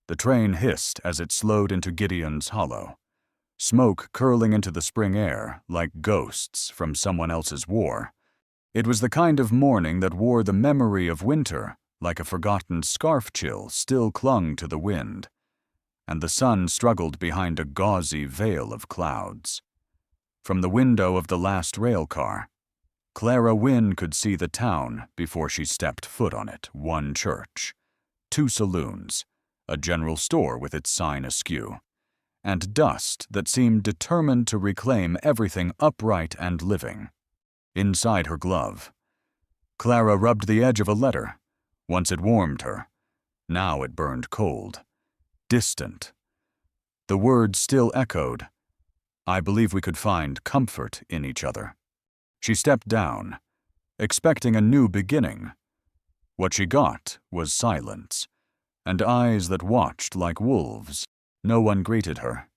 The train hissed as it slowed into Gideon's Hollow, smoke curling into the spring air like ghosts from someone else's war. It was the kind of morning that wore the memory of winter like a forgotten scarf chill still clung to the wind, and the sun struggled behind a gauzy veil of clouds. From the window of the last rail car, Clara Wynne could see the town before she stepped foot on it. One church, 2 saloons, a general store with its sign askew, and dust that seemed determined to reclaim everything upright and living. Inside her glove, Clara rubbed the edge of a letter. Once it warmed her. Now it burned cold, distant. The words still echoed. I believe we could find comfort in each other. She stepped down, expecting a new beginning. What she got was silence, and eyes that watched like wolves. No one greeted her.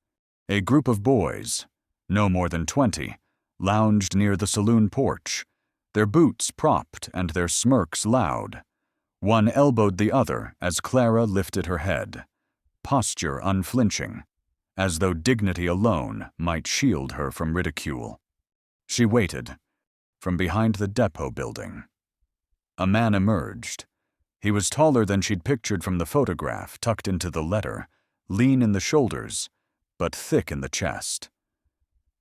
A group of boys, no more than 20, lounged near the saloon porch, their boots propped and their smirks loud. One elbowed the other as Clara lifted her head, posture unflinching, as though dignity alone might shield her from ridicule. She waited. From behind the depot building, a man emerged. He was taller than she'd pictured from the photograph, tucked into the letter, lean in the shoulders, but thick in the chest,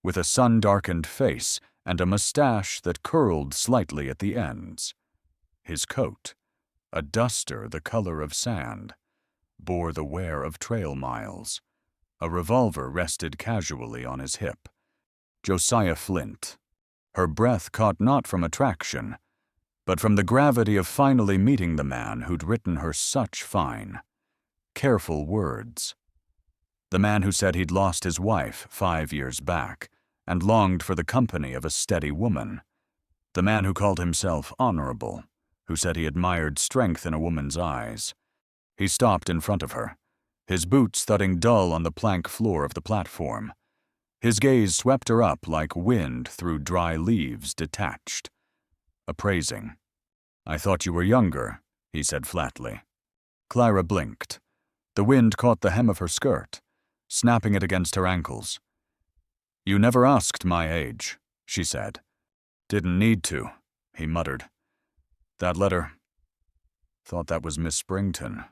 with a sun-darkened face and a mustache that curled slightly at the ends. His coat, a duster the color of sand, bore the wear of trail miles. A revolver rested casually on his hip. Josiah Flint. Her breath caught not from attraction, but from the gravity of finally meeting the man who'd written her such fine, careful words. The man who said he'd lost his wife 5 years back and longed for the company of a steady woman. The man who called himself honorable, who said he admired strength in a woman's eyes. He stopped in front of her, his boots thudding dull on the plank floor of the platform. His gaze swept her up like wind through dry leaves detached. Appraising. I thought you were younger, he said flatly. Clara blinked. The wind caught the hem of her skirt, snapping it against her ankles. You never asked my age, she said. Didn't need to, he muttered. That letter. Thought that was Miss Springton,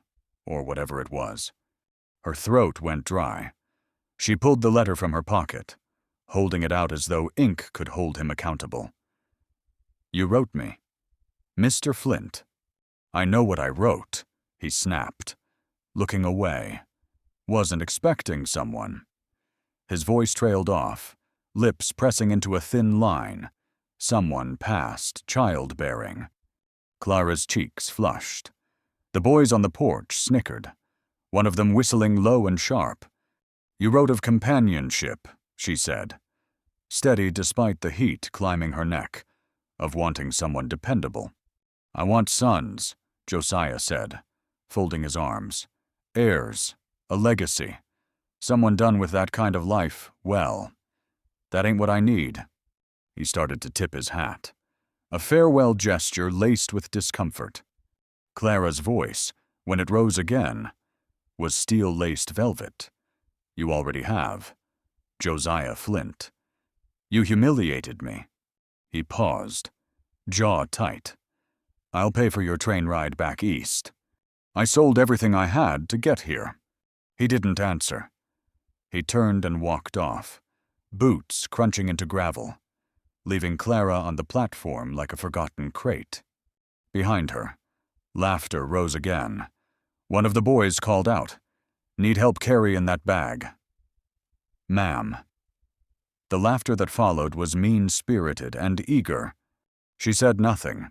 or whatever it was. Her throat went dry. She pulled the letter from her pocket, holding it out as though ink could hold him accountable. You wrote me. Mr. Flint. I know what I wrote, he snapped, looking away. Wasn't expecting someone. His voice trailed off, lips pressing into a thin line. Someone past childbearing. Clara's cheeks flushed. The boys on the porch snickered, one of them whistling low and sharp. You wrote of companionship, she said, steady despite the heat climbing her neck, of wanting someone dependable. I want sons, Josiah said, folding his arms. Heirs, a legacy. Someone done with that kind of life well. That ain't what I need. He started to tip his hat, a farewell gesture laced with discomfort. Clara's voice, when it rose again, was steel-laced velvet. You already have. Josiah Flint. You humiliated me. He paused, jaw tight. I'll pay for your train ride back east. I sold everything I had to get here. He didn't answer. He turned and walked off, boots crunching into gravel, leaving Clara on the platform like a forgotten crate. Behind her, laughter rose again. One of the boys called out, Need help carrying that bag. Ma'am. The laughter that followed was mean-spirited and eager. She said nothing.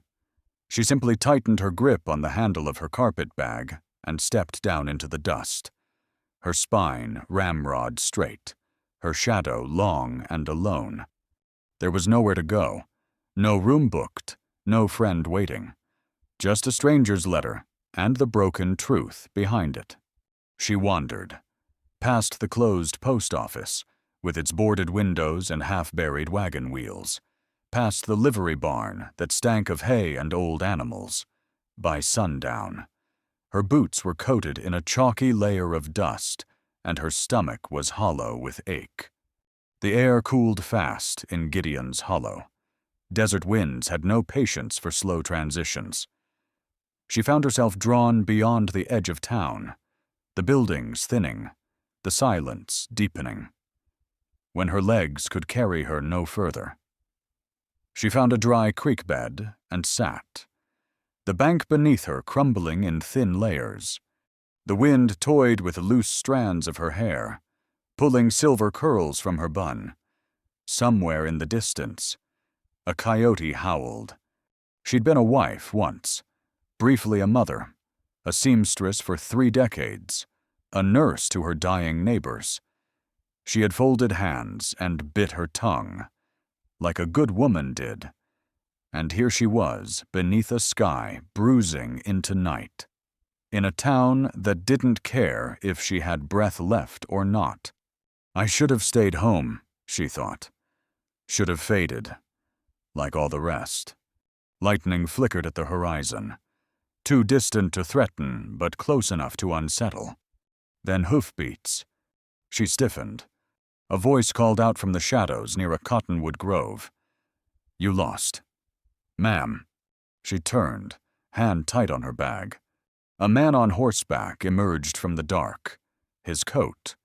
She simply tightened her grip on the handle of her carpet bag and stepped down into the dust, her spine ramrod straight, her shadow long and alone. There was nowhere to go, no room booked, no friend waiting, just a stranger's letter and the broken truth behind it. She wandered, past the closed post office, with its boarded windows and half-buried wagon wheels, past the livery barn that stank of hay and old animals. By sundown, Her boots were coated in a chalky layer of dust, and her stomach was hollow with ache. The air cooled fast in Gideon's Hollow. Desert winds had no patience for slow transitions. She found herself drawn beyond the edge of town, the buildings thinning, the silence deepening, when her legs could carry her no further. She found a dry creek bed and sat, the bank beneath her crumbling in thin layers. The wind toyed with loose strands of her hair, pulling silver curls from her bun. Somewhere in the distance, a coyote howled. She'd been a wife once, briefly a mother, a seamstress for 3 decades, a nurse to her dying neighbors. She had folded hands and bit her tongue, like a good woman did. And here she was, beneath a sky bruising into night, in a town that didn't care if she had breath left or not. I should have stayed home, she thought. Should have faded, like all the rest. Lightning flickered at the horizon, too distant to threaten, but close enough to unsettle. Then hoofbeats. She stiffened. A voice called out from the shadows near a cottonwood grove. "You lost." "Ma'am." She turned, hand tight on her bag. A man on horseback emerged from the dark. His coat,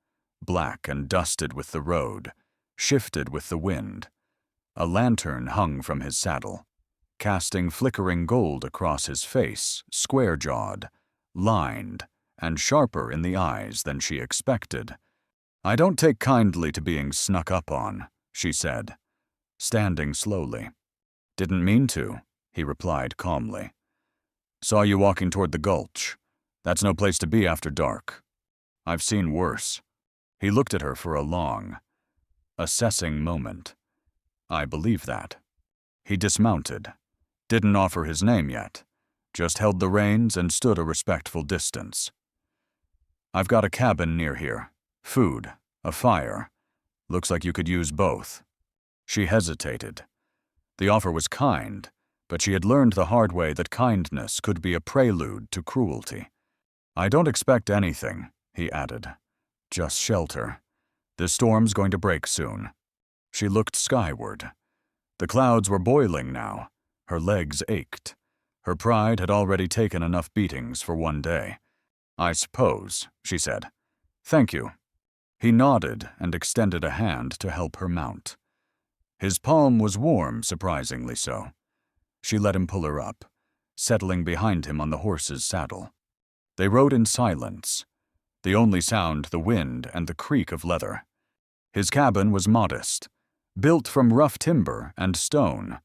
black and dusted with the road, shifted with the wind. A lantern hung from his saddle, casting flickering gold across his face, square-jawed, lined, and sharper in the eyes than she expected. "I don't take kindly to being snuck up on," she said, standing slowly. "Didn't mean to," he replied calmly. "Saw you walking toward the gulch. That's no place to be after dark. I've seen worse." He looked at her for a long, assessing moment. "I believe that." He dismounted, didn't offer his name yet, just held the reins and stood a respectful distance. "I've got a cabin near here. Food, a fire. Looks like you could use both." She hesitated. The offer was kind, but she had learned the hard way that kindness could be a prelude to cruelty. "I don't expect anything," he added. "Just shelter. This storm's going to break soon." She looked skyward. The clouds were boiling now. Her legs ached. Her pride had already taken enough beatings for one day. "I suppose," she said. "Thank you." He nodded and extended a hand to help her mount. His palm was warm, surprisingly so. She let him pull her up, settling behind him on the horse's saddle. They rode in silence, the only sound the wind and the creak of leather. His cabin was modest, built from rough timber and stone,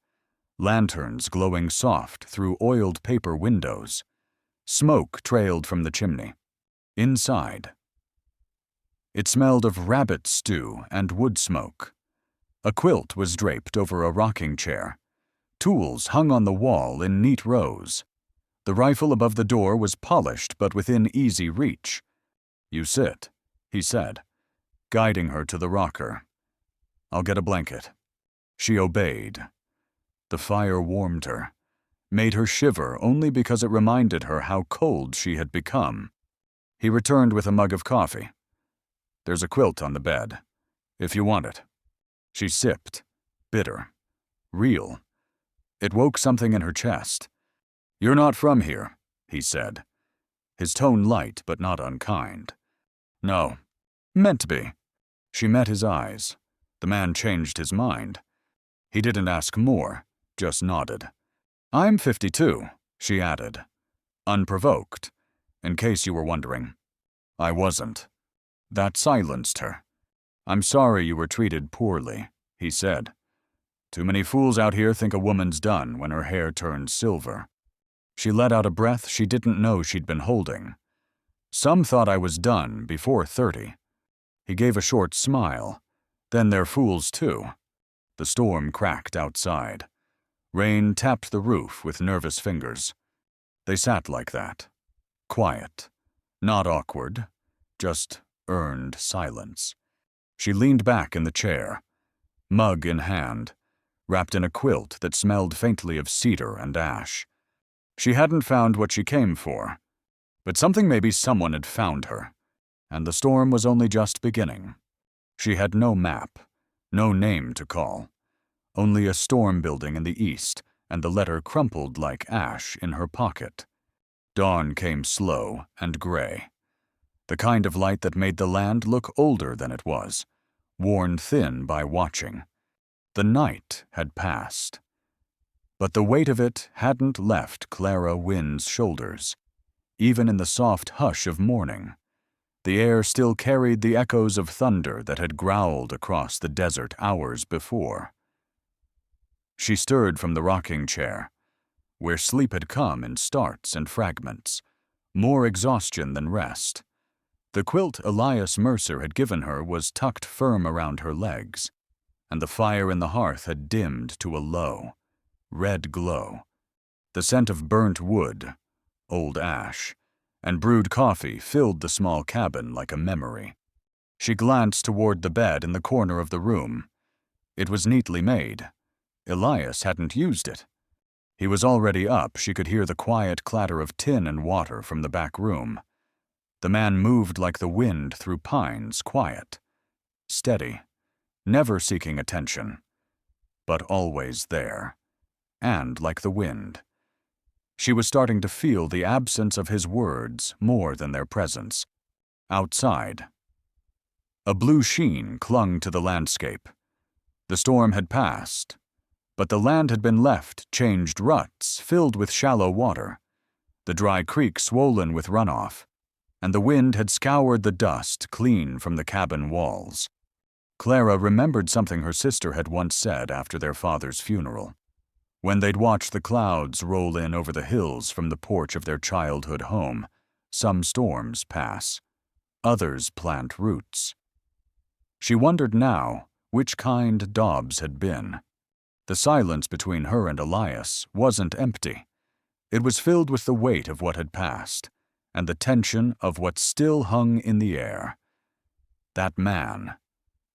lanterns glowing soft through oiled paper windows. Smoke trailed from the chimney. Inside, it smelled of rabbit stew and wood smoke. A quilt was draped over a rocking chair. Tools hung on the wall in neat rows. The rifle above the door was polished but within easy reach. "You sit," he said, guiding her to the rocker. "I'll get a blanket." She obeyed. The fire warmed her, made her shiver only because it reminded her how cold she had become. He returned with a mug of coffee. "There's a quilt on the bed, if you want it." She sipped, bitter, real. It woke something in her chest. "You're not from here," he said, his tone light but not unkind. "No, meant to be." She met his eyes. The man changed his mind. He didn't ask more, just nodded. "I'm 52, she added, unprovoked, in case you were wondering. I wasn't. That silenced her. "I'm sorry you were treated poorly," he said. "Too many fools out here think a woman's done when her hair turns silver." She let out a breath she didn't know she'd been holding. "Some thought I was done before 30. He gave a short smile. "Then they're fools too." The storm cracked outside. Rain tapped the roof with nervous fingers. They sat like that, quiet, not awkward, just earned silence. She leaned back in the chair, mug in hand, wrapped in a quilt that smelled faintly of cedar and ash. She hadn't found what she came for, But maybe someone had found her, and the storm was only just beginning. She had no map, no name to call, only a storm building in the east and the letter crumpled like ash in her pocket. Dawn came slow and gray, the kind of light that made the land look older than it was, worn thin by watching. The night had passed. But the weight of it hadn't left Clara Wynn's shoulders. Even in the soft hush of morning, the air still carried the echoes of thunder that had growled across the desert hours before. She stirred from the rocking chair, where sleep had come in starts and fragments, more exhaustion than rest. The quilt Elias Mercer had given her was tucked firm around her legs, and the fire in the hearth had dimmed to a low, red glow. The scent of burnt wood, old ash, and brewed coffee filled the small cabin like a memory. She glanced toward the bed in the corner of the room. It was neatly made. Elias hadn't used it. He was already up. She could hear the quiet clatter of tin and water from the back room. The man moved like the wind through pines, quiet, steady, never seeking attention, but always there, and like the wind. She was starting to feel the absence of his words more than their presence. Outside, a blue sheen clung to the landscape. The storm had passed, but the land had been left changed ruts filled with shallow water, the dry creek swollen with runoff, and the wind had scoured the dust clean from the cabin walls. Clara remembered something her sister had once said after their father's funeral, when they'd watched the clouds roll in over the hills from the porch of their childhood home. Some storms pass, others plant roots. She wondered now which kind Dobbs had been. The silence between her and Elias wasn't empty. It was filled with the weight of what had passed, and the tension of what still hung in the air. That man,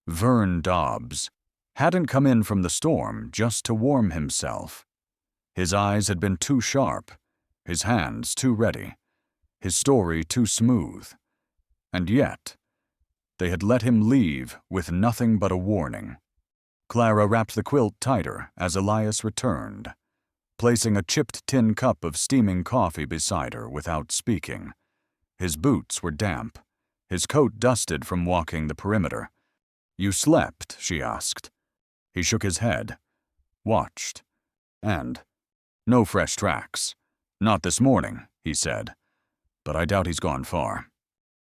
Vern Dobbs, hadn't come in from the storm just to warm himself. His eyes had been too sharp, his hands too ready, his story too smooth. And yet, they had let him leave with nothing but a warning. Clara wrapped the quilt tighter as Elias returned, placing a chipped tin cup of steaming coffee beside her without speaking. His boots were damp, his coat dusted from walking the perimeter. "You slept?" she asked. He shook his head, watched, and, "No fresh tracks. Not this morning," he said, "but I doubt he's gone far."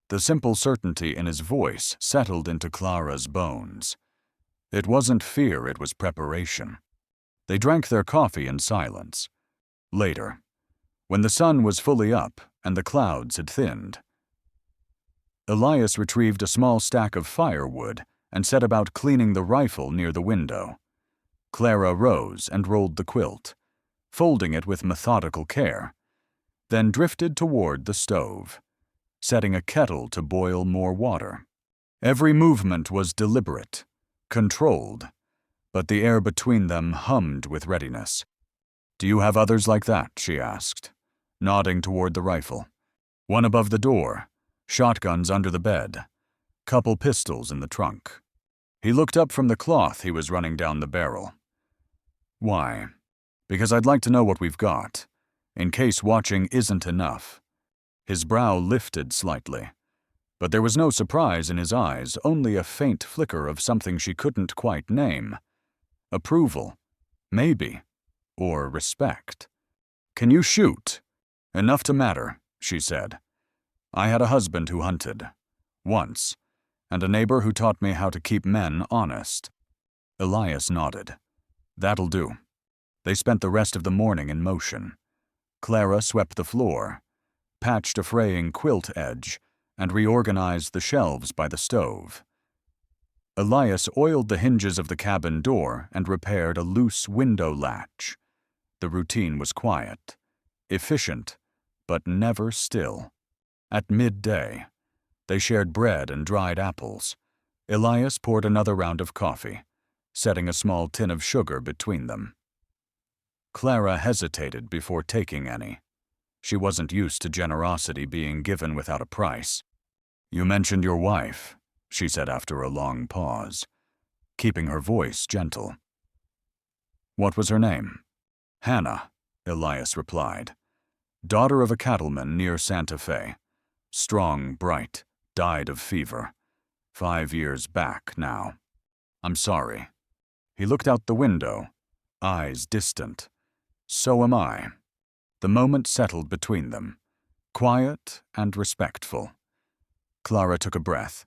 The simple certainty in his voice settled into Clara's bones. It wasn't fear, it was preparation. They drank their coffee in silence. Later, when the sun was fully up and the clouds had thinned, Elias retrieved a small stack of firewood and set about cleaning the rifle near the window. Clara rose and rolled the quilt, folding it with methodical care, then drifted toward the stove, setting a kettle to boil more water. Every movement was deliberate, controlled, but the air between them hummed with readiness. "Do you have others like that?" she asked, nodding toward the rifle. "One above the door, shotguns under the bed, couple pistols in the trunk." He looked up from the cloth he was running down the barrel. "Why?" "Because I'd like to know what we've got, in case watching isn't enough." His brow lifted slightly, but there was no surprise in his eyes, only a faint flicker of something she couldn't quite name. Approval, maybe, or respect. "Can you shoot?" "Enough to matter," she said. "I had a husband who hunted, once, and a neighbor who taught me how to keep men honest." Elias nodded. "That'll do." They spent the rest of the morning in motion. Clara swept the floor, patched a fraying quilt edge, and reorganized the shelves by the stove. Elias oiled the hinges of the cabin door and repaired a loose window latch. The routine was quiet, efficient, but never still. At midday, they shared bread and dried apples. Elias poured another round of coffee, setting a small tin of sugar between them. Clara hesitated before taking any. She wasn't used to generosity being given without a price. "You mentioned your wife," she said after a long pause, keeping her voice gentle. "What was her name?" "Hannah," Elias replied. "Daughter of a cattleman near Santa Fe. Strong, bright, died of fever. 5 years back now. I'm sorry." He looked out the window, eyes distant. "So am I." The moment settled between them, quiet and respectful. Clara took a breath.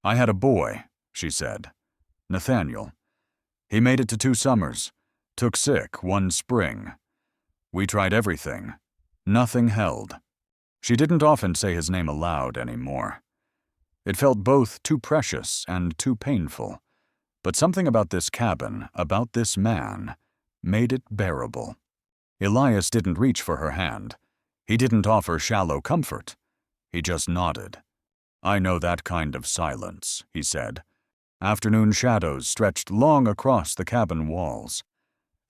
"I had a boy," she said. "Nathaniel. He made it to 2 summers. Took sick 1 spring. We tried everything. Nothing held." She didn't often say his name aloud anymore. It felt both too precious and too painful, but something about this cabin, about this man, made it bearable. Elias didn't reach for her hand. He didn't offer shallow comfort. He just nodded. "I know that kind of silence," he said. Afternoon shadows stretched long across the cabin walls.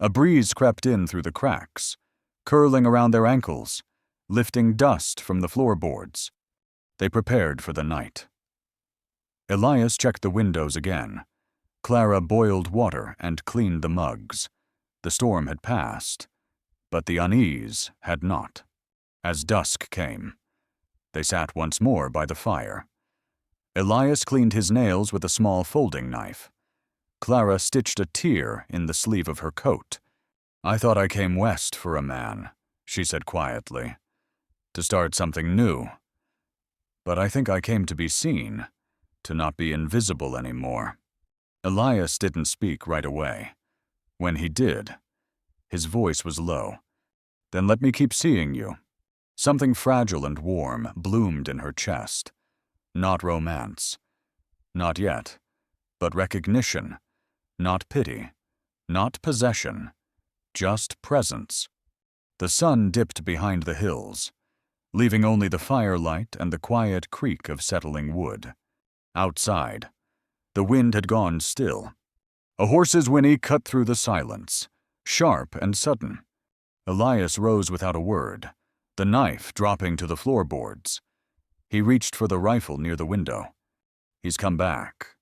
A breeze crept in through the cracks, curling around their ankles, lifting dust from the floorboards. They prepared for the night. Elias checked the windows again. Clara boiled water and cleaned the mugs. The storm had passed, but the unease had not. As dusk came, they sat once more by the fire. Elias cleaned his nails with a small folding knife. Clara stitched a tear in the sleeve of her coat. "I thought I came west for a man," she said quietly, "to start something new. But I think I came to be seen, to not be invisible anymore." Elias didn't speak right away. When he did, his voice was low. "Then let me keep seeing you." Something fragile and warm bloomed in her chest. Not romance. Not yet. But recognition. Not pity. Not possession. Just presence. The sun dipped behind the hills, leaving only the firelight and the quiet creak of settling wood. Outside, the wind had gone still. A horse's whinny cut through the silence, sharp and sudden. Elias rose without a word, the knife dropping to the floorboards. He reached for the rifle near the window. He's come back.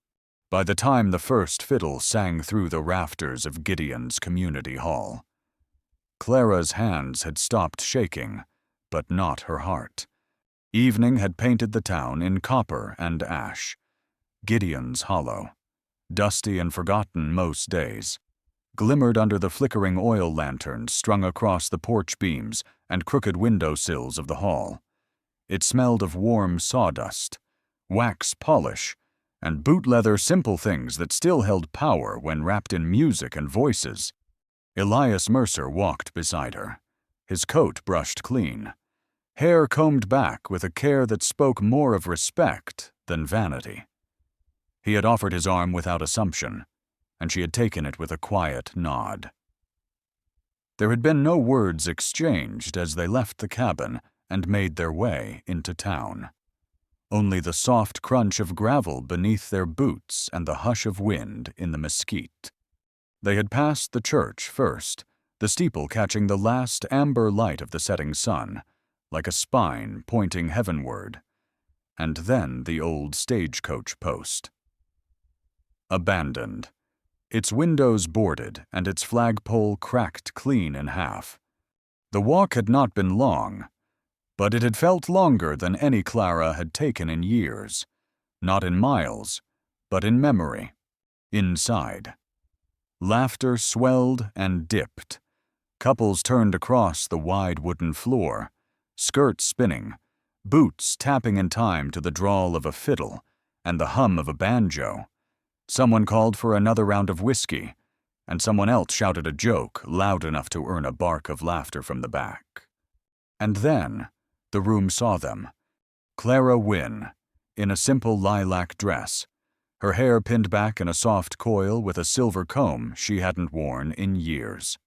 By the time the first fiddle sang through the rafters of Gideon's community hall. Clara's hands had stopped shaking, but not her heart. Evening had painted the town in copper and ash. Gideon's hollow, dusty and forgotten most days, glimmered under the flickering oil lanterns strung across the porch beams and crooked window sills of the hall. It smelled of warm sawdust, wax polish, and boot-leather simple things that still held power when wrapped in music and voices. Elias Mercer walked beside her, his coat brushed clean, hair combed back with a care that spoke more of respect than vanity. He had offered his arm without assumption, and she had taken it with a quiet nod. There had been no words exchanged as they left the cabin and made their way into town. Only the soft crunch of gravel beneath their boots and the hush of wind in the mesquite. They had passed the church first, the steeple catching the last amber light of the setting sun, like a spine pointing heavenward, and then the old stagecoach post. Abandoned, its windows boarded and its flagpole cracked clean in half. The walk had not been long, but it had felt longer than any Clara had taken in years, not in miles, but in memory, inside. Laughter swelled and dipped. Couples turned across the wide wooden floor, skirts spinning, boots tapping in time to the drawl of a fiddle and the hum of a banjo. Someone called for another round of whiskey, and someone else shouted a joke loud enough to earn a bark of laughter from the back. And then the room saw them. Clara Wynne, in a simple lilac dress, her hair pinned back in a soft coil with a silver comb she hadn't worn in years.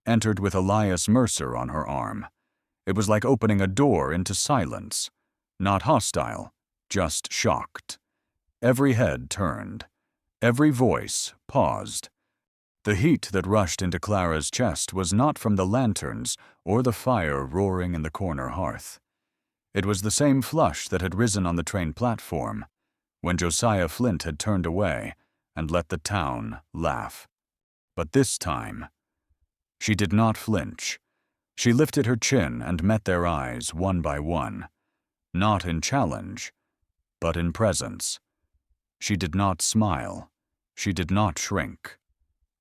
Entered with Elias Mercer on her arm. It was like opening a door into silence, not hostile, just shocked. Every head turned. Every voice paused. The heat that rushed into Clara's chest was not from the lanterns or the fire roaring in the corner hearth. It was the same flush that had risen on the train platform, when Josiah Flint had turned away and let the town laugh. But this time, she did not flinch. She lifted her chin and met their eyes one by one, not in challenge, but in presence. She did not smile. She did not shrink.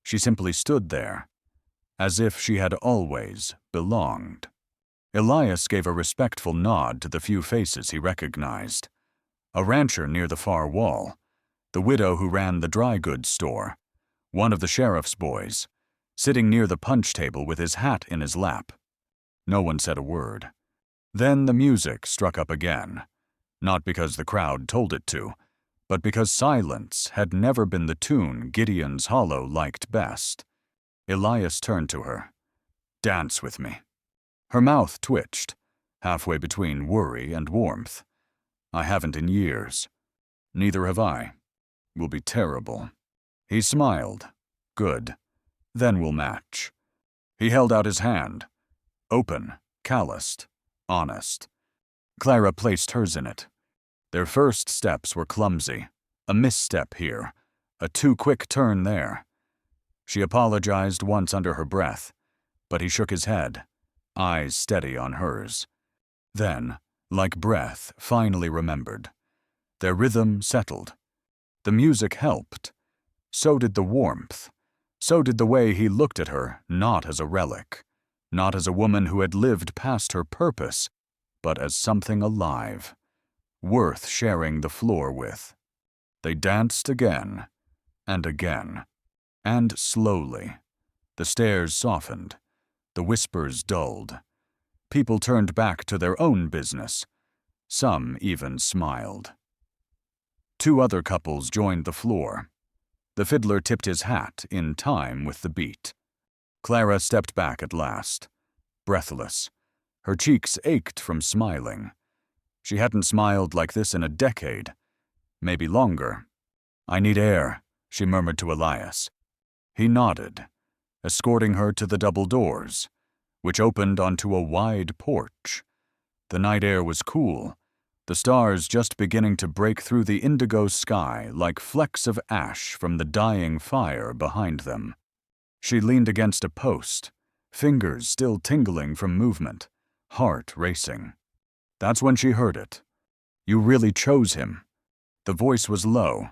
She simply stood there, as if she had always belonged. Elias gave a respectful nod to the few faces he recognized. A rancher near the far wall, the widow who ran the dry goods store, one of the sheriff's boys, sitting near the punch table with his hat in his lap. No one said a word. Then the music struck up again, not because the crowd told it to, but because silence had never been the tune Gideon's Hollow liked best. Elias turned to her. "Dance with me." Her mouth twitched, halfway between worry and warmth. "I haven't in years." "Neither have I. Will be terrible." He smiled. "Good. Then we'll match." He held out his hand. Open, calloused, honest. Clara placed hers in it. Their first steps were clumsy. A misstep here, a too quick turn there. She apologized once under her breath, but he shook his head, eyes steady on hers. Then, like breath, finally remembered. Their rhythm settled. The music helped. So did the warmth. So did the way he looked at her, not as a relic, not as a woman who had lived past her purpose, but as something alive, worth sharing the floor with. They danced again, and again, and slowly. The stares softened, the whispers dulled. People turned back to their own business. Some even smiled. 2 other couples joined the floor. The fiddler tipped his hat in time with the beat. Clara stepped back at last, breathless. Her cheeks ached from smiling. She hadn't smiled like this in a decade, maybe longer. "I need air," she murmured to Elias. He nodded, escorting her to the double doors, which opened onto a wide porch. The night air was cool, the stars just beginning to break through the indigo sky like flecks of ash from the dying fire behind them. She leaned against a post, fingers still tingling from movement, heart racing. That's when she heard it. "You really chose him." The voice was low,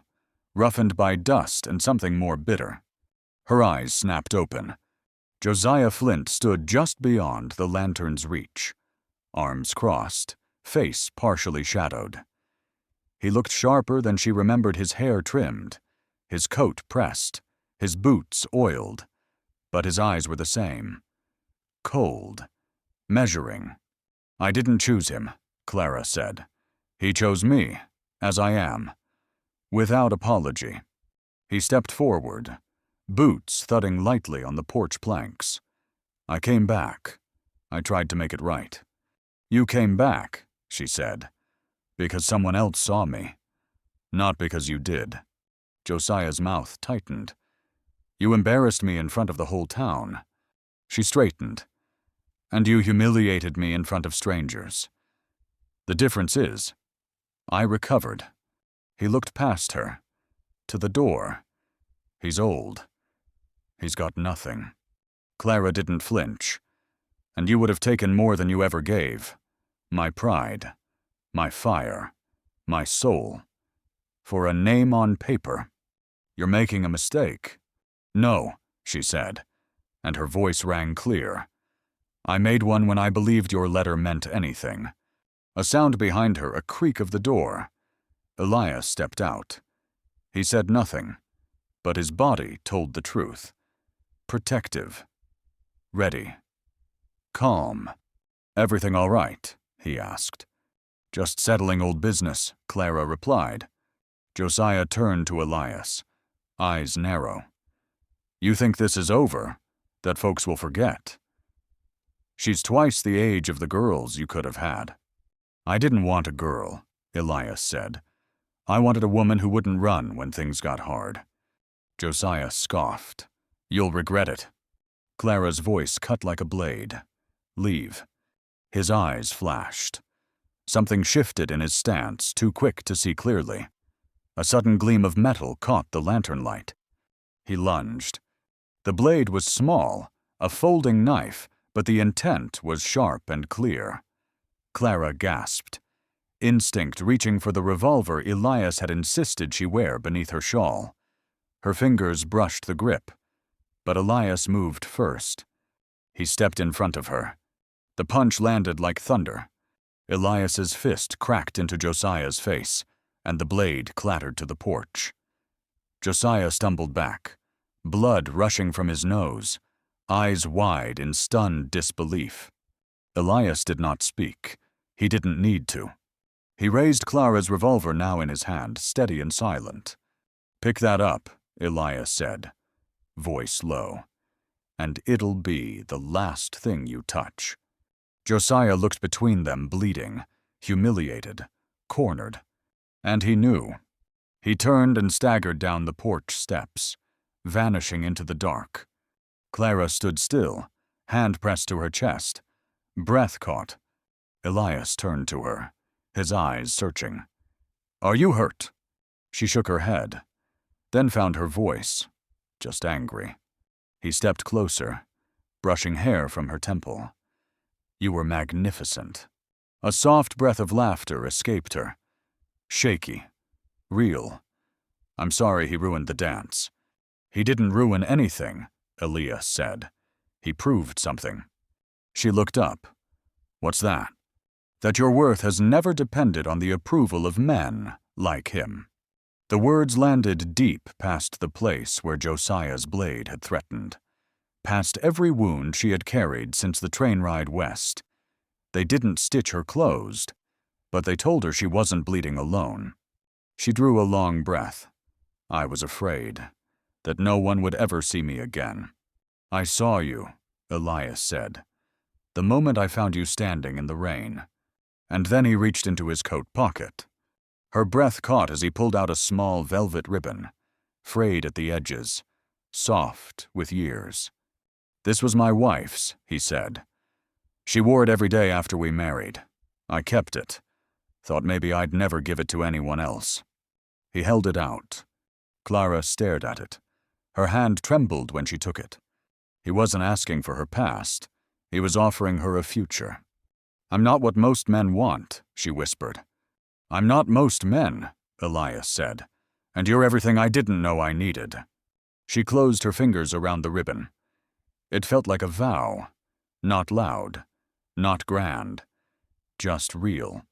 roughened by dust and something more bitter. Her eyes snapped open. Josiah Flint stood just beyond the lantern's reach, arms crossed, face partially shadowed. He looked sharper than she remembered his hair trimmed, his coat pressed, his boots oiled, but his eyes were the same. Cold, measuring. "I didn't choose him," Clara said. "He chose me, as I am." Without apology. He stepped forward, boots thudding lightly on the porch planks. "I came back. I tried to make it right." "You came back," she said, "because someone else saw me. Not because you did." Josiah's mouth tightened. "You embarrassed me in front of the whole town." She straightened. "And you humiliated me in front of strangers. The difference is, I recovered." He looked past her, to the door. "He's old. He's got nothing." Clara didn't flinch. "And you would have taken more than you ever gave. My pride, my fire, my soul. For a name on paper. You're making a mistake." "No," she said, and her voice rang clear. "I made one when I believed your letter meant anything." A sound behind her, a creak of the door. Elias stepped out. He said nothing, but his body told the truth. Protective. Ready. Calm. "Everything all right?" he asked. "Just settling old business," Clara replied. Josiah turned to Elias, eyes narrow. "You think this is over? That folks will forget?" "She's twice the age of the girls you could have had." "I didn't want a girl," Elias said. "I wanted a woman who wouldn't run when things got hard." Josiah scoffed. You'll regret it. Clara's voice cut like a blade. Leave. His eyes flashed. Something shifted in his stance, too quick to see clearly. A sudden gleam of metal caught the lantern light. He lunged. The blade was small, a folding knife, but the intent was sharp and clear. Clara gasped. Instinct reaching for the revolver Elias had insisted she wear beneath her shawl. Her fingers brushed the grip, but Elias moved first. He stepped in front of her. The punch landed like thunder. Elias's fist cracked into Josiah's face, and the blade clattered to the porch. Josiah stumbled back, blood rushing from his nose, eyes wide in stunned disbelief. Elias did not speak. He didn't need to. He raised Clara's revolver now in his hand, steady and silent. "Pick that up," Elias said, voice low, "and it'll be the last thing you touch." Josiah looked between them, bleeding, humiliated, cornered. And he knew. He turned and staggered down the porch steps, vanishing into the dark. Clara stood still, hand pressed to her chest, breath caught. Elias turned to her, his eyes searching. "Are you hurt?" She shook her head, then found her voice, just angry. He stepped closer, brushing hair from her temple. "You were magnificent." A soft breath of laughter escaped her. Shaky. Real. "I'm sorry he ruined the dance." "He didn't ruin anything," Elias said. "He proved something." She looked up. "What's that?" "That your worth has never depended on the approval of men like him." The words landed deep past the place where Josiah's blade had threatened, past every wound she had carried since the train ride west. They didn't stitch her closed, but they told her she wasn't bleeding alone. She drew a long breath. "I was afraid that no one would ever see me again." "I saw you," Elias said, "the moment I found you standing in the rain." And then he reached into his coat pocket. Her breath caught as he pulled out a small velvet ribbon, frayed at the edges, soft with years. "This was my wife's," he said. "She wore it every day after we married. I kept it. Thought maybe I'd never give it to anyone else." He held it out. Clara stared at it. Her hand trembled when she took it. He wasn't asking for her past. He was offering her a future. "I'm not what most men want," she whispered. "I'm not most men," Elias said, "and you're everything I didn't know I needed." She closed her fingers around the ribbon. It felt like a vow. Not loud, not grand, just real.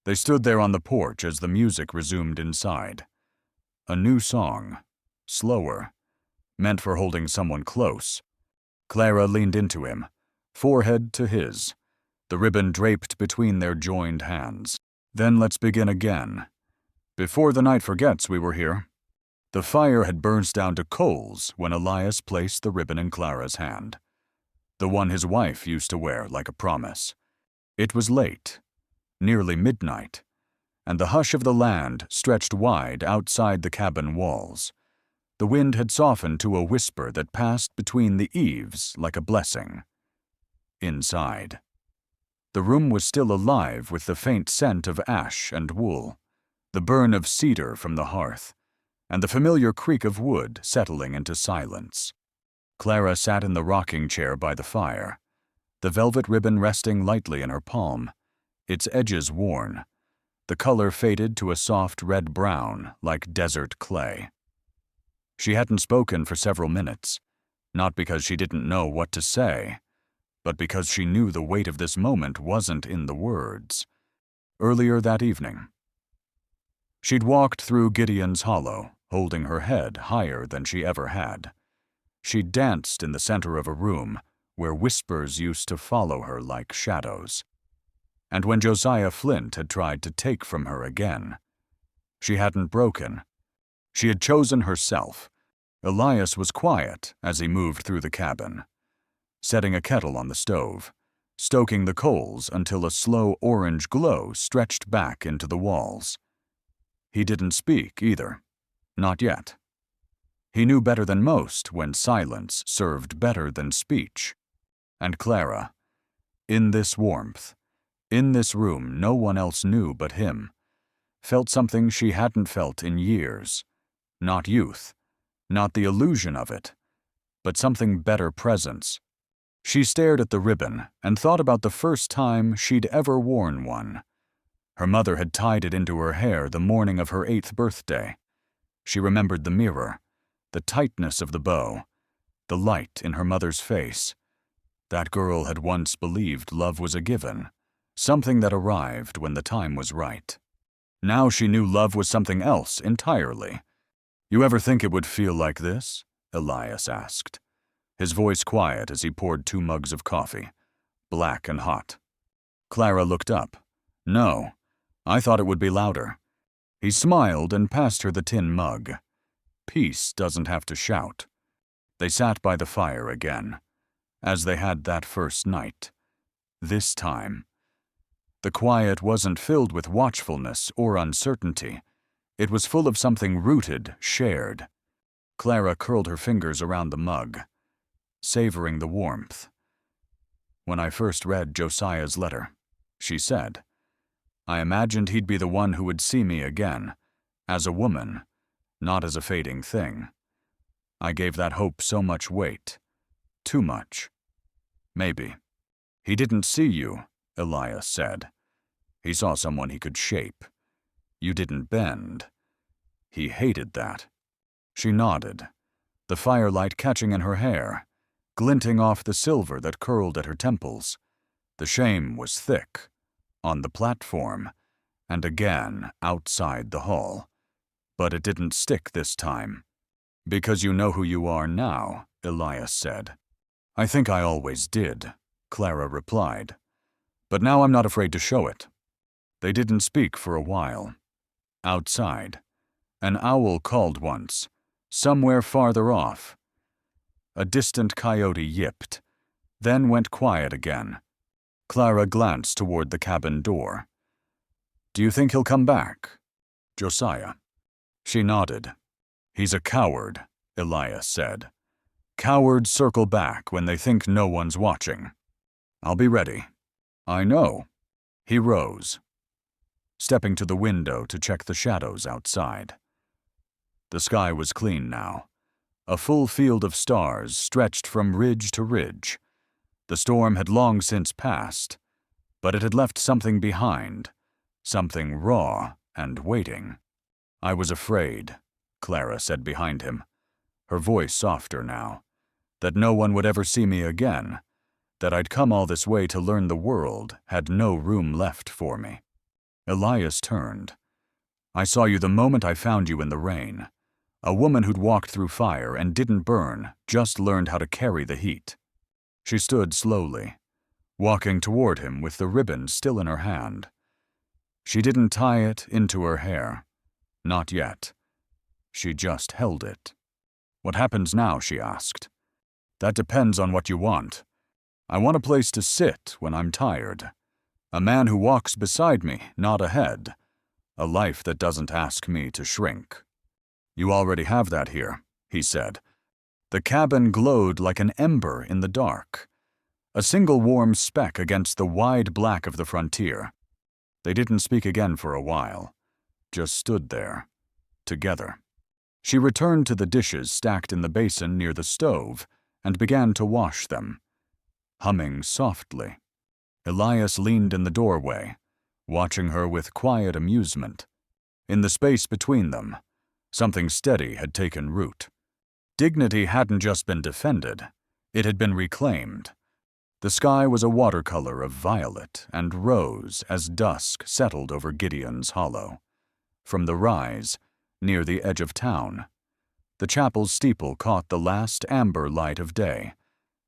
They stood there on the porch as the music resumed inside. A new song, slower, meant for holding someone close. Clara leaned into him, forehead to his, the ribbon draped between their joined hands. "Then let's begin again. Before the night forgets we were here." The fire had burnt down to coals when Elias placed the ribbon in Clara's hand, the one his wife used to wear like a promise. It was late, nearly midnight, and the hush of the land stretched wide outside the cabin walls. The wind had softened to a whisper that passed between the eaves like a blessing. Inside, the room was still alive with the faint scent of ash and wool, the burn of cedar from the hearth, and the familiar creak of wood settling into silence. Clara sat in the rocking chair by the fire, the velvet ribbon resting lightly in her palm, its edges worn, the color faded to a soft red-brown like desert clay. She hadn't spoken for several minutes, not because she didn't know what to say, but because she knew the weight of this moment wasn't in the words. Earlier that evening, she'd walked through Gideon's Hollow, holding her head higher than she ever had. She'd danced in the center of a room where whispers used to follow her like shadows. And when Josiah Flint had tried to take from her again, she hadn't broken. She had chosen herself. Elias was quiet as he moved through the cabin, setting a kettle on the stove, stoking the coals until a slow orange glow stretched back into the walls. He didn't speak either. Not yet. He knew better than most when silence served better than speech. And Clara, in this warmth, in this room no one else knew but him, felt something she hadn't felt in years. Not youth, not the illusion of it, but something better presence. She stared at the ribbon and thought about the first time she'd ever worn one. Her mother had tied it into her hair the morning of her 8th birthday. She remembered the mirror, the tightness of the bow, the light in her mother's face. That girl had once believed love was a given, something that arrived when the time was right. Now she knew love was something else entirely. "You ever think it would feel like this?" Elias asked, his voice quiet as he poured 2 mugs of coffee, black and hot. Clara looked up. "No, I thought it would be louder." He smiled and passed her the tin mug. Peace doesn't have to shout. They sat by the fire again, as they had that first night. This time. The quiet wasn't filled with watchfulness or uncertainty. It was full of something rooted, shared. Clara curled her fingers around the mug, savoring the warmth. "When I first read Josiah's letter," she said, "I imagined he'd be the one who would see me again, as a woman, not as a fading thing. I gave that hope so much weight. Too much. Maybe." "He didn't see you," Elias said. "He saw someone he could shape. You didn't bend. He hated that." She nodded, the firelight catching in her hair, glinting off the silver that curled at her temples. The shame was thick, on the platform, and again outside the hall. But it didn't stick this time. "Because you know who you are now," Elias said. "I think I always did," Clara replied. "But now I'm not afraid to show it." They didn't speak for a while. Outside, an owl called once, somewhere farther off. A distant coyote yipped, then went quiet again. Clara glanced toward the cabin door. "Do you think he'll come back?" "Josiah." She nodded. "He's a coward," Elias said. "Cowards circle back when they think no one's watching. I'll be ready." "I know." He rose, stepping to the window to check the shadows outside. The sky was clean now. A full field of stars stretched from ridge to ridge. The storm had long since passed, but it had left something behind, something raw and waiting. "I was afraid," Clara said behind him, her voice softer now, "that no one would ever see me again, that I'd come all this way to learn the world had no room left for me." Elias turned. "I saw you the moment I found you in the rain. A woman who'd walked through fire and didn't burn, just learned how to carry the heat." She stood slowly, walking toward him with the ribbon still in her hand. She didn't tie it into her hair. Not yet. She just held it. "What happens now?" she asked. "That depends on what you want. I want a place to sit when I'm tired. A man who walks beside me, not ahead. A life that doesn't ask me to shrink." "You already have that here," he said. The cabin glowed like an ember in the dark, a single warm speck against the wide black of the frontier. They didn't speak again for a while, just stood there, together. She returned to the dishes stacked in the basin near the stove and began to wash them, humming softly. Elias leaned in the doorway, watching her with quiet amusement. In the space between them, something steady had taken root. Dignity hadn't just been defended, it had been reclaimed. The sky was a watercolor of violet and rose as dusk settled over Gideon's Hollow. From the rise, near the edge of town, the chapel's steeple caught the last amber light of day,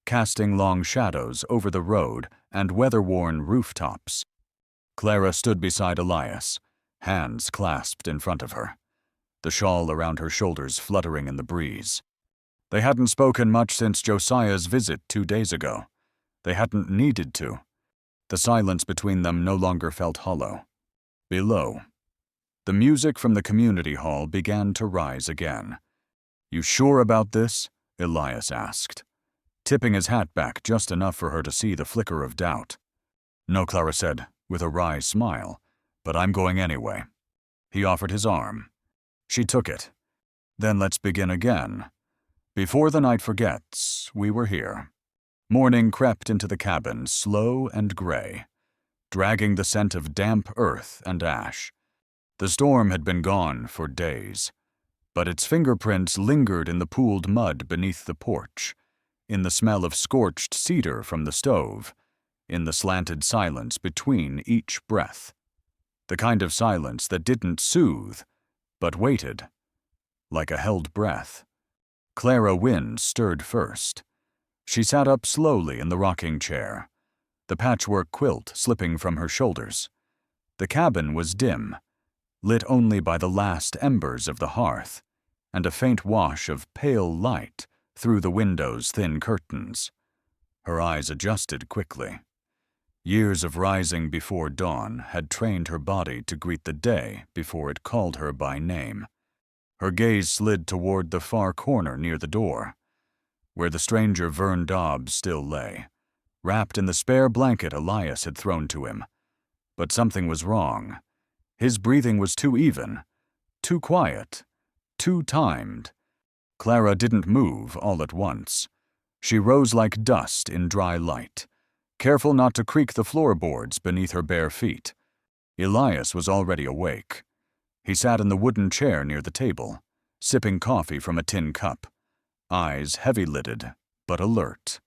casting long shadows over the road and weather-worn rooftops. Clara stood beside Elias, hands clasped in front of her, the shawl around her shoulders fluttering in the breeze. They hadn't spoken much since Josiah's visit 2 days ago. They hadn't needed to. The silence between them no longer felt hollow. Below, the music from the community hall began to rise again. You sure about this? Elias asked, tipping his hat back just enough for her to see the flicker of doubt. No, Clara said, with a wry smile, but I'm going anyway. He offered his arm. She took it. Then let's begin again. Before the night forgets, we were here. Morning crept into the cabin, slow and gray, dragging the scent of damp earth and ash. The storm had been gone for days, but its fingerprints lingered in the pooled mud beneath the porch, in the smell of scorched cedar from the stove, in the slanted silence between each breath. The kind of silence that didn't soothe, but waited, like a held breath. Clara Wynne stirred first. She sat up slowly in the rocking chair, the patchwork quilt slipping from her shoulders. The cabin was dim, lit only by the last embers of the hearth, and a faint wash of pale light through the window's thin curtains. Her eyes adjusted quickly. Years of rising before dawn had trained her body to greet the day before it called her by name. Her gaze slid toward the far corner near the door, where the stranger Vern Dobbs still lay, wrapped in the spare blanket Elias had thrown to him. But something was wrong. His breathing was too even, too quiet, too timed. Clara didn't move all at once. She rose like dust in dry light, careful not to creak the floorboards beneath her bare feet. Elias was already awake. He sat in the wooden chair near the table, sipping coffee from a tin cup, eyes heavy-lidded but alert.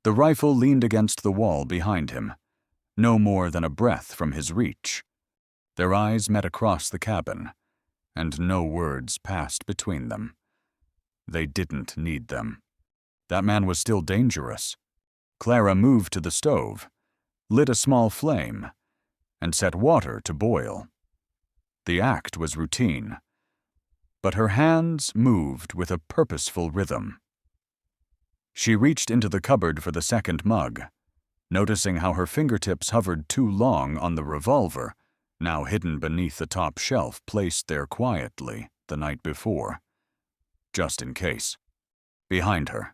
The rifle leaned against the wall behind him, no more than a breath from his reach. Their eyes met across the cabin, and no words passed between them. They didn't need them. That man was still dangerous. Clara moved to the stove, lit a small flame, and set water to boil. The act was routine, but her hands moved with a purposeful rhythm. She reached into the cupboard for the second mug, noticing how her fingertips hovered too long on the revolver, now hidden beneath the top shelf placed there quietly the night before. Just in case. Behind her.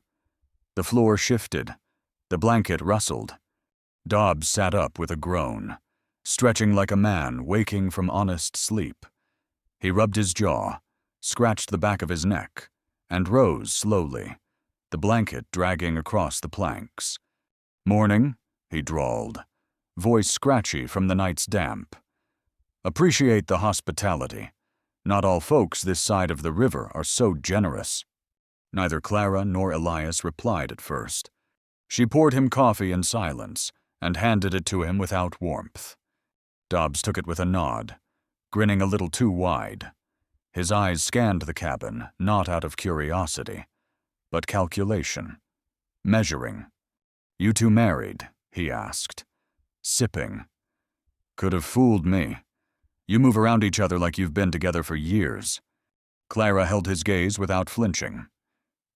The floor shifted. The blanket rustled. Dobbs sat up with a groan, stretching like a man waking from honest sleep. He rubbed his jaw, scratched the back of his neck, and rose slowly, the blanket dragging across the planks. "Morning," he drawled, voice scratchy from the night's damp. "Appreciate the hospitality. Not all folks this side of the river are so generous." Neither Clara nor Elias replied at first. She poured him coffee in silence and handed it to him without warmth. Dobbs took it with a nod, grinning a little too wide. His eyes scanned the cabin, not out of curiosity, but calculation, measuring. "You two married?" he asked, sipping. "Could have fooled me. You move around each other like you've been together for years." Clara held his gaze without flinching.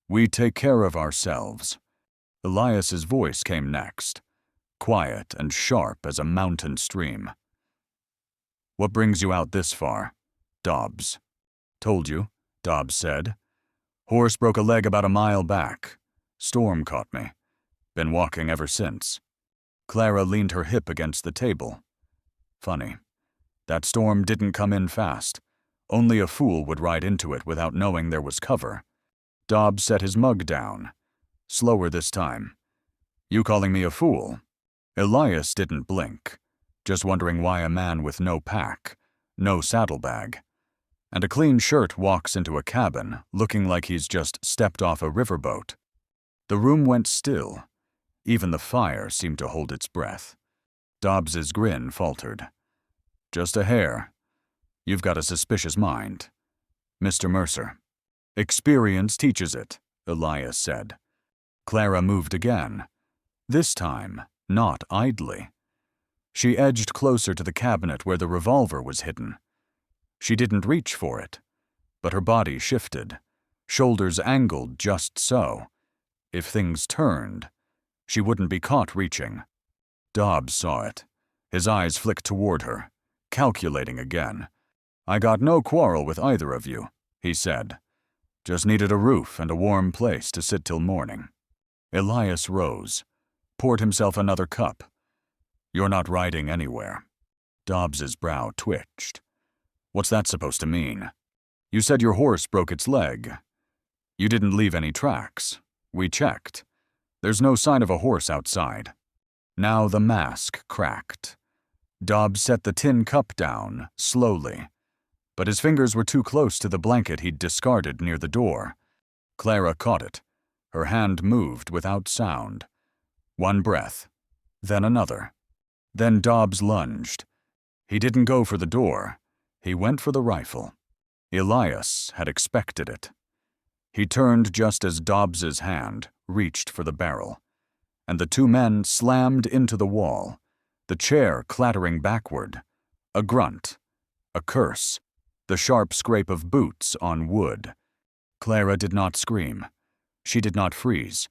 "We take care of ourselves." Elias's voice came next, quiet and sharp as a mountain stream. "What brings you out this far?" "Dobbs." "Told you," Dobbs said. "Horse broke a leg about a mile back. Storm caught me. Been walking ever since." Clara leaned her hip against the table. "Funny. That storm didn't come in fast. Only a fool would ride into it without knowing there was cover." Dobbs set his mug down. Slower this time. "You calling me a fool?" Elias didn't blink, just wondering why a man with no pack, no saddlebag, and a clean shirt walks into a cabin looking like he's just stepped off a riverboat. The room went still. Even the fire seemed to hold its breath. Dobbs's grin faltered. "Just a hair. You've got a suspicious mind. Mr. Mercer." "Experience teaches it," Elias said. Clara moved again. This time, not idly. She edged closer to the cabinet where the revolver was hidden. She didn't reach for it, but her body shifted, shoulders angled just so. If things turned, she wouldn't be caught reaching. Dobbs saw it. His eyes flicked toward her, calculating again. "I got no quarrel with either of you," he said. Just needed a roof and a warm place to sit till morning. Elias rose, poured himself another cup. You're not riding anywhere. Dobbs's brow twitched. What's that supposed to mean? You said your horse broke its leg. You didn't leave any tracks. We checked. There's no sign of a horse outside. Now the mask cracked. Dobbs set the tin cup down, slowly. But his fingers were too close to the blanket he'd discarded near the door. Clara caught it. Her hand moved without sound. One breath, then another. Then Dobbs lunged. He didn't go for the door. He went for the rifle. Elias had expected it. He turned just as Dobbs's hand reached for the barrel, and the two men slammed into the wall, the chair clattering backward. A grunt, a curse, the sharp scrape of boots on wood. Clara did not scream. She did not freeze.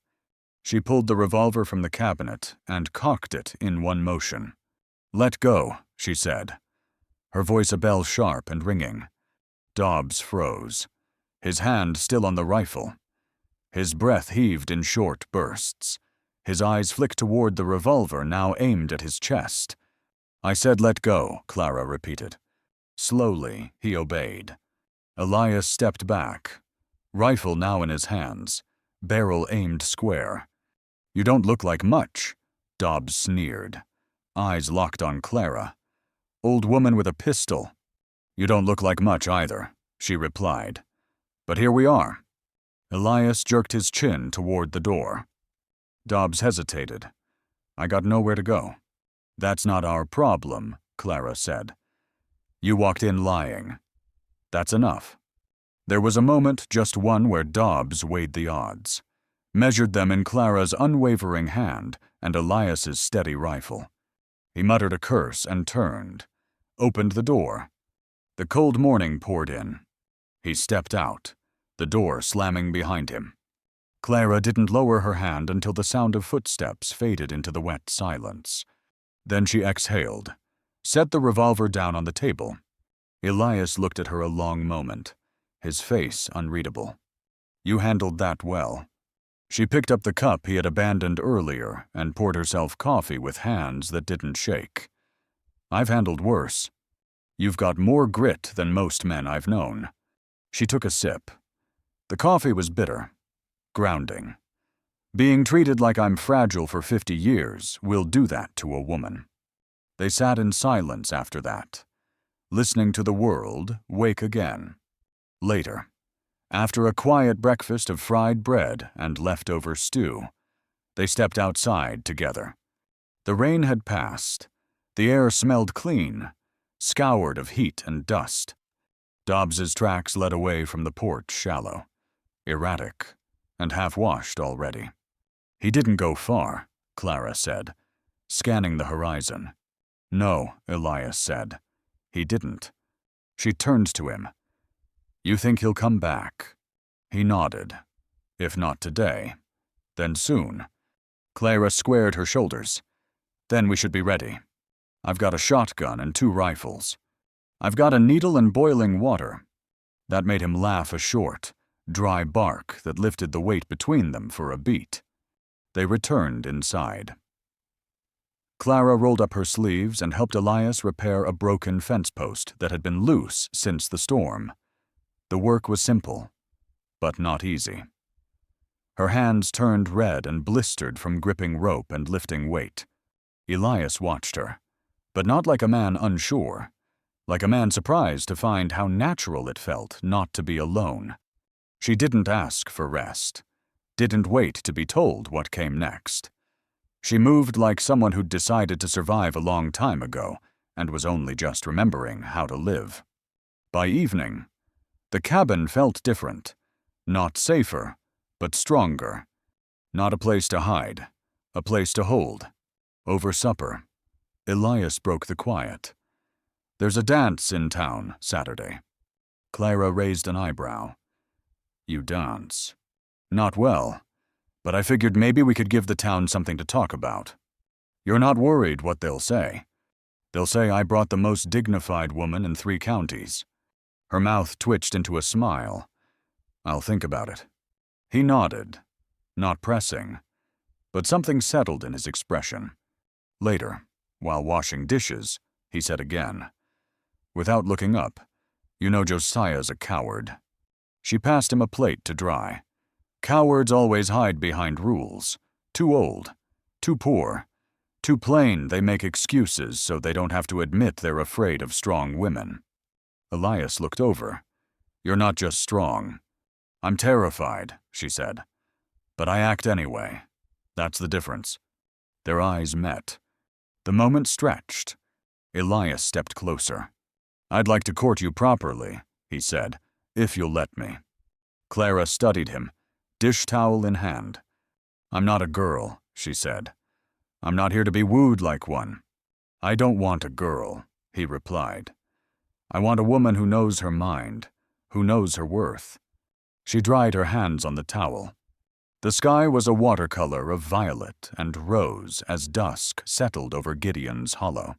She pulled the revolver from the cabinet and cocked it in one motion. "Let go," she said, her voice a bell sharp and ringing. Dobbs froze, his hand still on the rifle. His breath heaved in short bursts. His eyes flicked toward the revolver now aimed at his chest. "I said let go," Clara repeated. Slowly, he obeyed. Elias stepped back, rifle now in his hands, barrel aimed square. "You don't look like much," Dobbs sneered, eyes locked on Clara. "Old woman with a pistol." "You don't look like much either," she replied. "But here we are." Elias jerked his chin toward the door. Dobbs hesitated. "I got nowhere to go." "That's not our problem," Clara said. "You walked in lying. That's enough." There was a moment, just one, where Dobbs weighed the odds, measured them in Clara's unwavering hand and Elias's steady rifle. He muttered a curse and turned, opened the door. The cold morning poured in. He stepped out, the door slamming behind him. Clara didn't lower her hand until the sound of footsteps faded into the wet silence. Then she exhaled, set the revolver down on the table. Elias looked at her a long moment, his face unreadable. "You handled that well." She picked up the cup he had abandoned earlier and poured herself coffee with hands that didn't shake. "I've handled worse. You've got more grit than most men I've known." She took a sip. The coffee was bitter, grounding. Being treated like I'm fragile for 50 years will do that to a woman. They sat in silence after that, listening to the world wake again. Later, after a quiet breakfast of fried bread and leftover stew, they stepped outside together. The rain had passed. The air smelled clean, scoured of heat and dust. Dobbs's tracks led away from the porch shallow, erratic, and half-washed already. "He didn't go far," Clara said, scanning the horizon. "No," Elias said. "He didn't." She turned to him. "You think he'll come back?" He nodded. "If not today, then soon." Clara squared her shoulders. "Then we should be ready. I've got a shotgun and 2 rifles. I've got a needle and boiling water." That made him laugh a short, dry bark that lifted the weight between them for a beat. They returned inside. Clara rolled up her sleeves and helped Elias repair a broken fence post that had been loose since the storm. The work was simple, but not easy. Her hands turned red and blistered from gripping rope and lifting weight. Elias watched her, but not like a man unsure, like a man surprised to find how natural it felt not to be alone. She didn't ask for rest, didn't wait to be told what came next. She moved like someone who'd decided to survive a long time ago and was only just remembering how to live. By evening, the cabin felt different, not safer, but stronger. Not a place to hide, a place to hold. Over supper, Elias broke the quiet. "There's a dance in town Saturday." Clara raised an eyebrow. "You dance?" "Not well, but I figured maybe we could give the town something to talk about. You're not worried what they'll say. They'll say I brought the most dignified woman in 3 counties. Her mouth twitched into a smile. I'll think about it. He nodded, not pressing, but something settled in his expression. Later, while washing dishes, he said again, without looking up, "You know Josiah's a coward." She passed him a plate to dry. Cowards always hide behind rules. Too old, too poor, too plain they make excuses so they don't have to admit they're afraid of strong women. Elias looked over. "You're not just strong. I'm terrified," she said. "But I act anyway. That's the difference." Their eyes met. The moment stretched. Elias stepped closer. "I'd like to court you properly," he said, "if you'll let me." Clara studied him, dish towel in hand. "I'm not a girl," she said. "I'm not here to be wooed like one." "I don't want a girl," he replied. "I want a woman who knows her mind, who knows her worth." She dried her hands on the towel. The sky was a watercolor of violet and rose as dusk settled over Gideon's Hollow.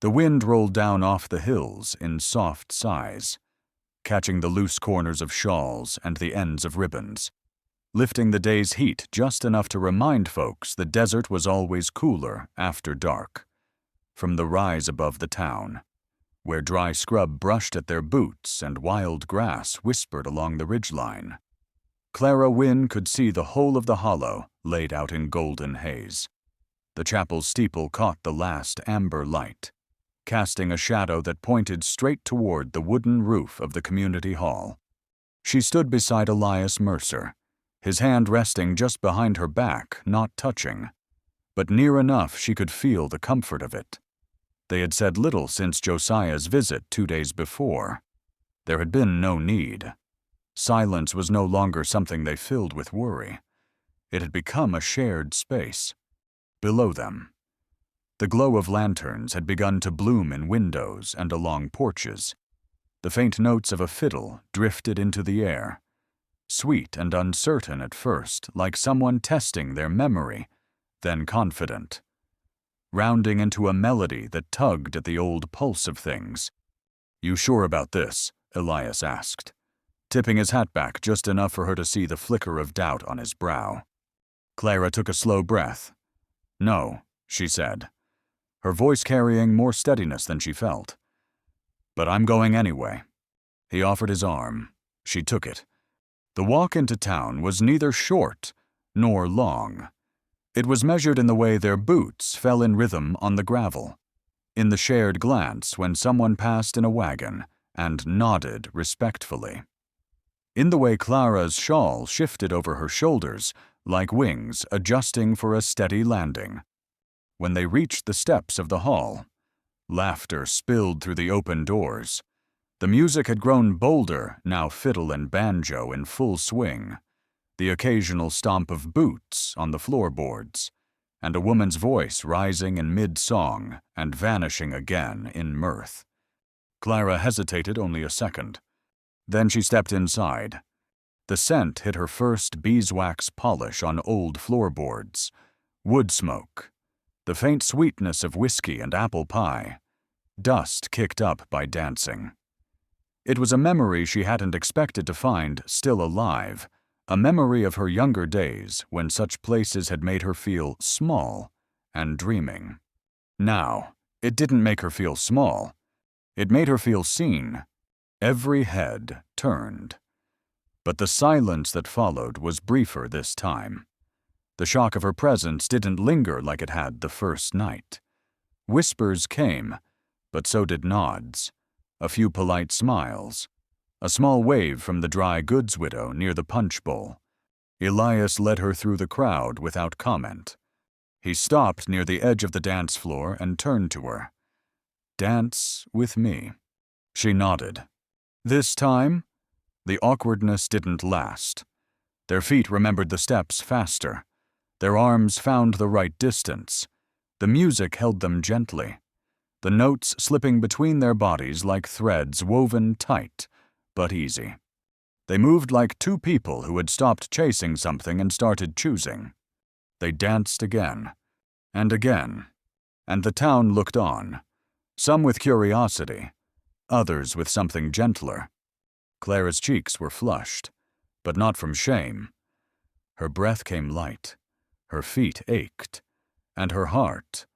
The wind rolled down off the hills in soft sighs, catching the loose corners of shawls and the ends of ribbons, lifting the day's heat just enough to remind folks the desert was always cooler after dark. From the rise above the town, where dry scrub brushed at their boots and wild grass whispered along the ridgeline, Clara Wynne could see the whole of the hollow laid out in golden haze. The chapel's steeple caught the last amber light, casting a shadow that pointed straight toward the wooden roof of the community hall. She stood beside Elias Mercer, his hand resting just behind her back, not touching, but near enough she could feel the comfort of it. They had said little since Josiah's visit 2 days before. There had been no need. Silence was no longer something they filled with worry. It had become a shared space. Below them, the glow of lanterns had begun to bloom in windows and along porches. The faint notes of a fiddle drifted into the air, sweet and uncertain at first, like someone testing their memory, then confident, rounding into a melody that tugged at the old pulse of things. "You sure about this?" Elias asked, tipping his hat back just enough for her to see the flicker of doubt on his brow. Clara took a slow breath. "No," she said, her voice carrying more steadiness than she felt. "But I'm going anyway." He offered his arm. She took it. The walk into town was neither short nor long. It was measured in the way their boots fell in rhythm on the gravel, in the shared glance when someone passed in a wagon and nodded respectfully, in the way Clara's shawl shifted over her shoulders like wings adjusting for a steady landing. When they reached the steps of the hall, laughter spilled through the open doors. The music had grown bolder, now fiddle and banjo in full swing, the occasional stomp of boots on the floorboards, and a woman's voice rising in mid-song and vanishing again in mirth. Clara hesitated only a second. Then she stepped inside. The scent hit her first beeswax polish on old floorboards, wood smoke, the faint sweetness of whiskey and apple pie, dust kicked up by dancing. It was a memory she hadn't expected to find still alive, a memory of her younger days when such places had made her feel small and dreaming. Now, it didn't make her feel small. It made her feel seen. Every head turned. But the silence that followed was briefer this time. The shock of her presence didn't linger like it had the first night. Whispers came, but so did nods, a few polite smiles, a small wave from the dry goods widow near the punch bowl. Elias led her through the crowd without comment. He stopped near the edge of the dance floor and turned to her. "Dance with me." She nodded. This time, the awkwardness didn't last. Their feet remembered the steps faster. Their arms found the right distance. The music held them gently, the notes slipping between their bodies like threads woven tight, but easy. They moved like two people who had stopped chasing something and started choosing. They danced again, and the town looked on, some with curiosity, others with something gentler. Clara's cheeks were flushed. but not from shame. Her breath came light, her feet ached, and her heart,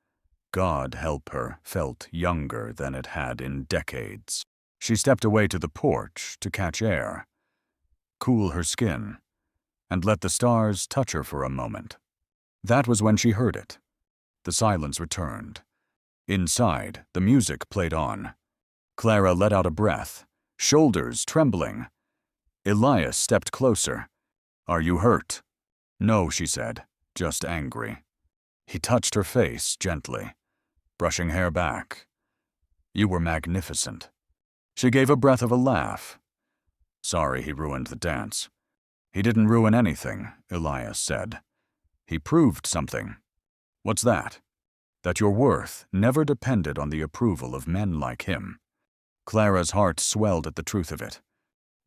God help her, felt younger than it had in decades. She stepped away to the porch to catch air, cool her skin, and let the stars touch her for a moment. That was when she heard it. The silence returned. Inside, the music played on. Clara let out a breath, shoulders trembling. Elias stepped closer. "Are you hurt?" "No," she said, "just angry." He touched her face gently, brushing hair back. "You were magnificent." She gave a breath of a laugh. "Sorry he ruined the dance." "He didn't ruin anything," Elias said. "He proved something." "What's that?" "That your worth never depended on the approval of men like him." Clara's heart swelled at the truth of it.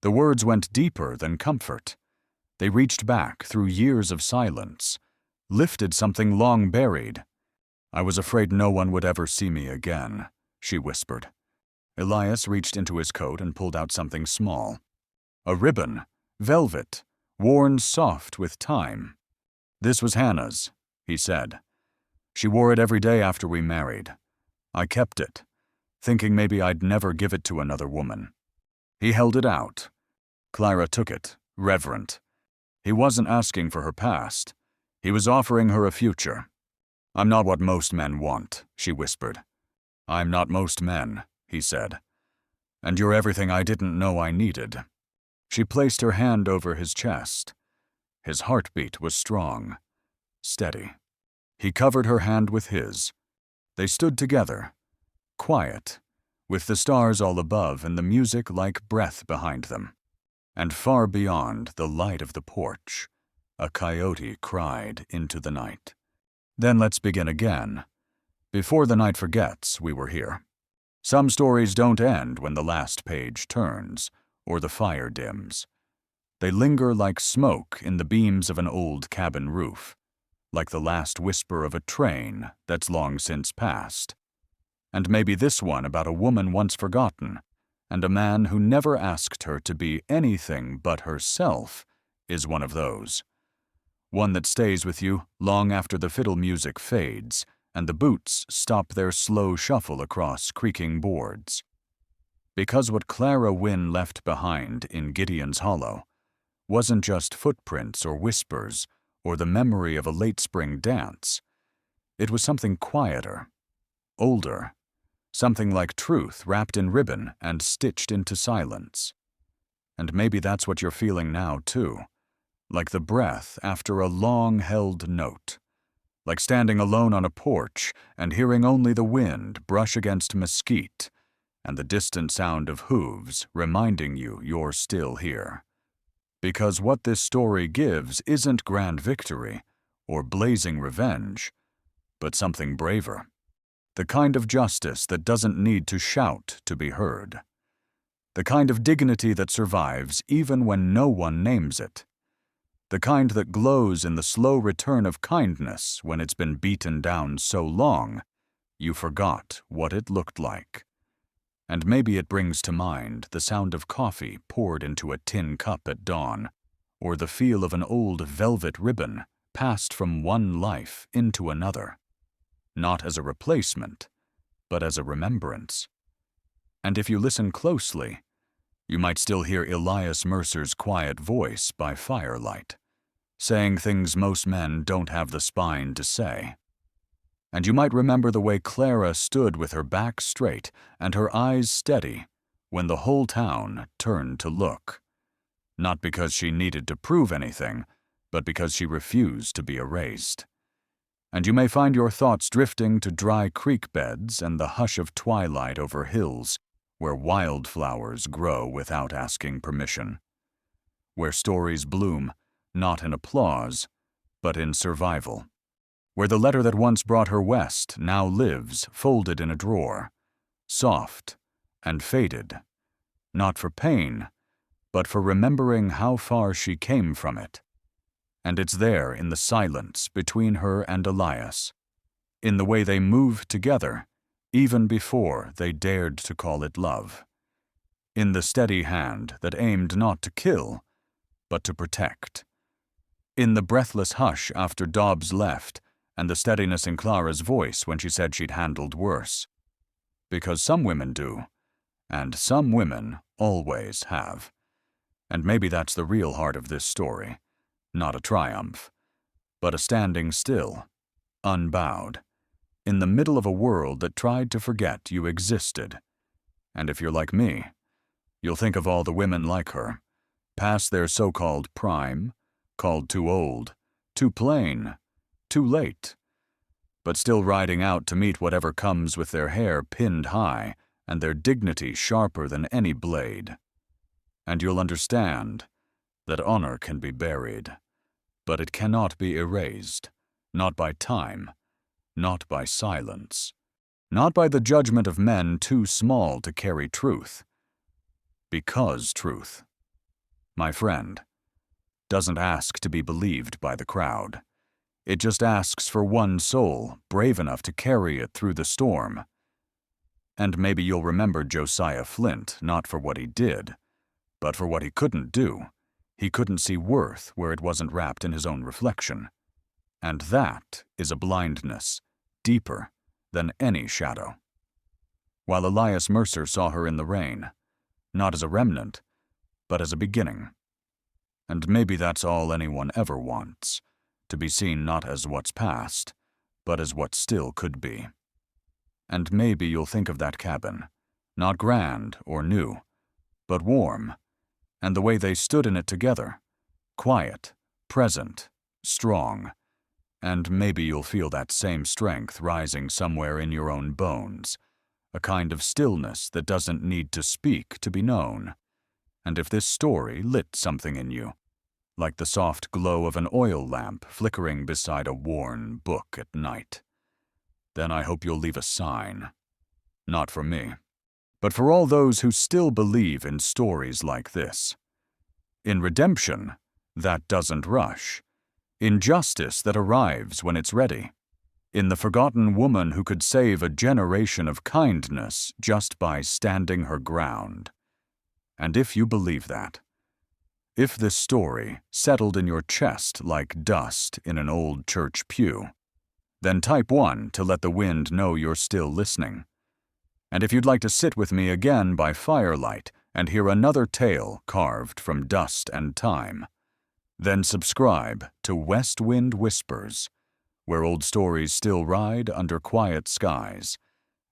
The words went deeper than comfort. They reached back through years of silence, lifted something long buried. "I was afraid no one would ever see me again," she whispered. Elias reached into his coat and pulled out something small. A ribbon, velvet, worn soft with time. "This was Hannah's," he said. "She wore it every day after we married. I kept it, thinking maybe I'd never give it to another woman." He held it out. Clara took it, reverent. He wasn't asking for her past. He was offering her a future. "I'm not what most men want," she whispered. "I'm not most men," he said. "And you're everything I didn't know I needed." She placed her hand over his chest. His heartbeat was strong, steady. He covered her hand with his. They stood together, quiet, with the stars all above and the music like breath behind them. And far beyond the light of the porch, a coyote cried into the night. Then let's begin again. Before the night forgets we were here. Some stories don't end when the last page turns, or the fire dims. They linger like smoke in the beams of an old cabin roof, like the last whisper of a train that's long since passed. And maybe this one about a woman once forgotten, and a man who never asked her to be anything but herself, is one of those. One that stays with you long after the fiddle music fades and the boots stop their slow shuffle across creaking boards. Because what Clara Wynne left behind in Gideon's Hollow wasn't just footprints or whispers or the memory of a late spring dance. It was something quieter, older, something like truth wrapped in ribbon and stitched into silence. And maybe that's what you're feeling now, too. Like the breath after a long-held note. Like standing alone on a porch and hearing only the wind brush against mesquite and the distant sound of hooves reminding you you're still here. Because what this story gives isn't grand victory or blazing revenge, but something braver. The kind of justice that doesn't need to shout to be heard. The kind of dignity that survives even when no one names it. The kind that glows in the slow return of kindness when it's been beaten down so long, you forgot what it looked like. And maybe it brings to mind the sound of coffee poured into a tin cup at dawn, or the feel of an old velvet ribbon passed from one life into another. Not as a replacement, but as a remembrance. And if you listen closely, you might still hear Elias Mercer's quiet voice by firelight, saying things most men don't have the spine to say. And you might remember the way Clara stood with her back straight and her eyes steady when the whole town turned to look. Not because she needed to prove anything, but because she refused to be erased. And you may find your thoughts drifting to dry creek beds and the hush of twilight over hills where wildflowers grow without asking permission. Where stories bloom, not in applause, but in survival. Where the letter that once brought her west now lives folded in a drawer, soft and faded, not for pain, but for remembering how far she came from it. And it's there in the silence between her and Elias, in the way they moved together, even before they dared to call it love. In the steady hand that aimed not to kill, but to protect. In the breathless hush after Dobbs left, and the steadiness in Clara's voice when she said she'd handled worse. Because some women do, and some women always have. And maybe that's the real heart of this story. Not a triumph, but a standing still, unbowed, in the middle of a world that tried to forget you existed. And if you're like me, you'll think of all the women like her, past their so-called prime, called too old, too plain, too late, but still riding out to meet whatever comes with their hair pinned high and their dignity sharper than any blade. And you'll understand that honor can be buried, but it cannot be erased, not by time, not by silence, not by the judgment of men too small to carry truth. Because truth, my friend, doesn't ask to be believed by the crowd. It just asks for one soul brave enough to carry it through the storm. And maybe you'll remember Josiah Flint not for what he did, but for what he couldn't do. He couldn't see worth where it wasn't wrapped in his own reflection. And that is a blindness deeper than any shadow. While Elias Mercer saw her in the rain, not as a remnant, but as a beginning. And maybe that's all anyone ever wants, to be seen not as what's past, but as what still could be. And maybe you'll think of that cabin, not grand or new, but warm, and the way they stood in it together, quiet, present, strong, and maybe you'll feel that same strength rising somewhere in your own bones, a kind of stillness that doesn't need to speak to be known. And if this story lit something in you, like the soft glow of an oil lamp flickering beside a worn book at night, then I hope you'll leave a sign. Not for me, but for all those who still believe in stories like this. In redemption that doesn't rush. In justice that arrives when it's ready. In the forgotten woman who could save a generation of kindness just by standing her ground. And if you believe that, if this story settled in your chest like dust in an old church pew, then type 1 to let the wind know you're still listening. And if you'd like to sit with me again by firelight and hear another tale carved from dust and time, then subscribe to Westwind Whispers, where old stories still ride under quiet skies,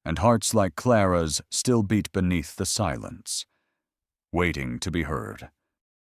and hearts like Clara's still beat beneath the silence, waiting to be heard.